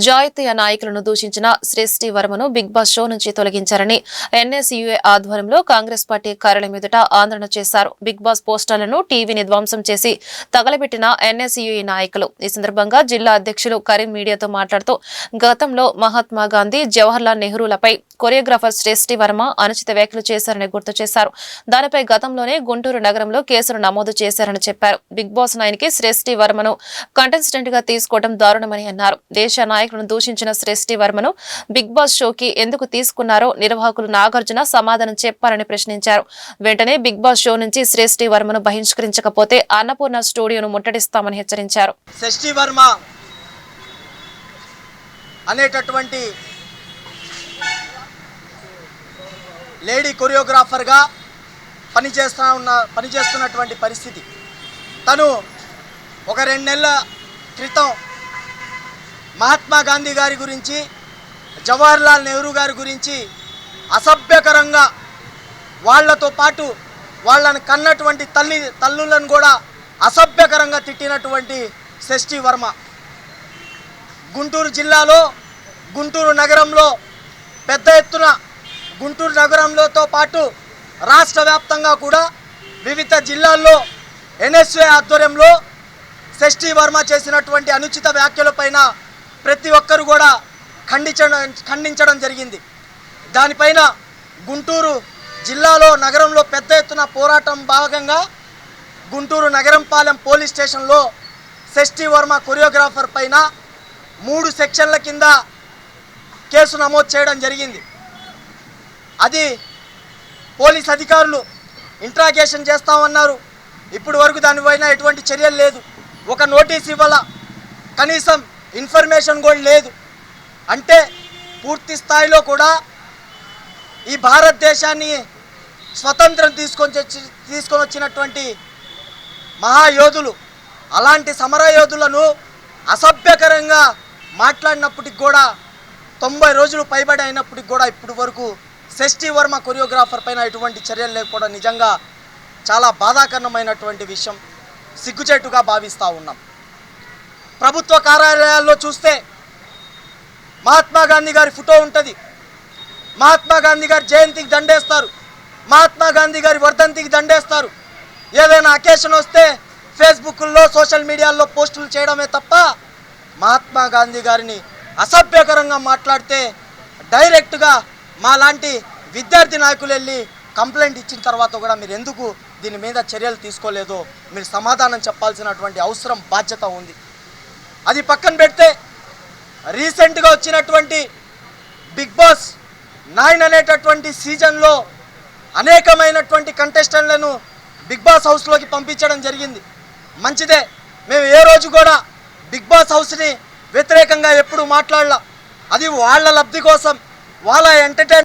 జాతీయ నాయకులను దూషించిన శ్రేష్ఠి వర్మను big boss show నుంచి తొలగించారని ఎన్ఎస్యుఏ ఆధ్వర్యంలో కాంగ్రెస్ పార్టీ కార్యాలయం ఎదుట ఆందోళన చేశారు. బిగ్ బాస్ పోస్టర్లను టీవీని ధ్వంసం చేసి తగలబెట్టిన ఎన్ఎస్యుఏ నాయకులు. ఈ సందర్భంగా జిల్లా అధ్యక్షులు కరీం మీడియాతో మాట్లాడుతూ గతంలో మహాత్మా గాంధీ, జవహర్లాల్ నెహ్రూలపై కొరియోగ్రాఫర్ శ్రేష్ఠి వర్మ అనుచిత వ్యాఖ్యలు చేశారని గుర్తు చేశారు. దానిపై గతంలోనే గుంటూరు నగరంలో కేసులు నమోదు చేశారని చెప్పారు. బిగ్ బాస్ 9 కి శ్రేష్ఠి వర్మను కంటెస్టెంట్ గా తీసుకోవడం దారుణమని అన్నారు. దేశ నాయకులను దూషించిన శ్రేష్ఠి వర్మను బిగ్ బాస్ షోకి ఎందుకు తీసుకున్నారో నిర్వాహకులు నాగార్జున సమాధానం చెప్పారని ప్రశ్నించారు. వెంటనే బిగ్ బాస్ షో నుంచి శ్రేష్ఠి వర్మను బహిష్కరించకపోతే అన్నపూర్ణ స్టూడియోను ముట్టడిస్తామని హెచ్చరించారు. శ్రేష్ఠి వర్మ అనేటటువంటి లేడీ కొరియోగ్రాఫర్గా పనిచేస్తున్నటువంటి పరిస్థితి. తను ఒక 2 నెలల క్రితం మహాత్మా గాంధీ గారి గురించి, జవహర్లాల్ నెహ్రూ గారి గురించి అసభ్యకరంగా వాళ్లతో పాటు వాళ్ళని కన్నటువంటి తల్లులను కూడా అసభ్యకరంగా తిట్టినటువంటి శ్రేష్ఠి వర్మ గుంటూరు జిల్లాలో, గుంటూరు నగరంలో పెద్ద ఎత్తున, గుంటూరు నగరంలోతో పాటు రాష్ట్ర వ్యాప్తంగా కూడా వివిధ జిల్లాల్లో ఎన్ఎస్ఏ ఆధ్వర్యంలో శ్రేష్ఠి వర్మ చేసినటువంటి అనుచిత వ్యాఖ్యలపైన ప్రతి ఒక్కరు కూడా ఖండించడం జరిగింది. దానిపైన గుంటూరు జిల్లాలో, నగరంలో పెద్ద ఎత్తున పోరాటం భాగంగా గుంటూరు నగరంపాలెం పోలీస్ స్టేషన్లో శ్రేష్ఠి వర్మ కొరియోగ్రాఫర్ పైన 3 సెక్షన్ల కింద కేసు నమోదు చేయడం జరిగింది. అది పోలీస్ అధికారులు ఇంట్రాగేషన్ చేస్తామన్నారు. ఇప్పటి వరకు దానిపైన ఎటువంటి చర్యలు లేదు. ఒక నోటీస్ ఇవ్వాల, కనీసం ఇన్ఫర్మేషన్ కూడా లేదు. అంటే పూర్తి స్థాయిలో కూడా ఈ భారతదేశాన్ని స్వతంత్రం తీసుకొని వచ్చినటువంటి మహాయోధులు, అలాంటి సమరయోధులను అసభ్యకరంగా మాట్లాడినప్పటికి కూడా 90 రోజులు పైబడి అయినప్పటికి కూడా ఇప్పటి వరకు శ్రేష్ఠి వర్మ కొరియోగ్రాఫర్ పైన ఎటువంటి చర్యలు లేకపోవడం నిజంగా చాలా బాధాకరమైనటువంటి విషయం, సిగ్గుచేటుగా భావిస్తూ ఉన్నాం. ప్రభుత్వ కార్యాలయాల్లో చూస్తే మహాత్మా గాంధీ గారి ఫోటో ఉంటుంది. మహాత్మా గాంధీ గారి జయంతికి దండేస్తారు, మహాత్మా గాంధీ గారి వర్ధంతికి దండేస్తారు. ఏదైనా అకేషన్ వస్తే ఫేస్బుక్లో, సోషల్ మీడియాలో పోస్టులు చేయడమే తప్ప మహాత్మా గాంధీ గారిని అసభ్యకరంగా మాట్లాడితే డైరెక్ట్గా మా లాంటి విద్యార్థి నాయకులు వెళ్ళి కంప్లైంట్ ఇచ్చిన తర్వాత కూడా మీరు ఎందుకు దీని మీద చర్యలు తీసుకోలేదో మీరు సమాధానం చెప్పాల్సినటువంటి అవసరం, బాధ్యత ఉంది. అది పక్కన పెడితే రీసెంట్గా వచ్చినటువంటి బిగ్ బాస్ 9 అనేటటువంటి సీజన్లో అనేకమైనటువంటి కంటెస్టెంట్లను బిగ్ బాస్ హౌస్లోకి పంపించడం జరిగింది. మంచిదే, మేము ఏ రోజు కూడా బిగ్ బాస్ హౌస్ని వ్యతిరేకంగా ఎప్పుడు మాట్లాడలా. అది వాళ్ళ లబ్ధి కోసం, వాళ్ళ ఎంటర్టైన్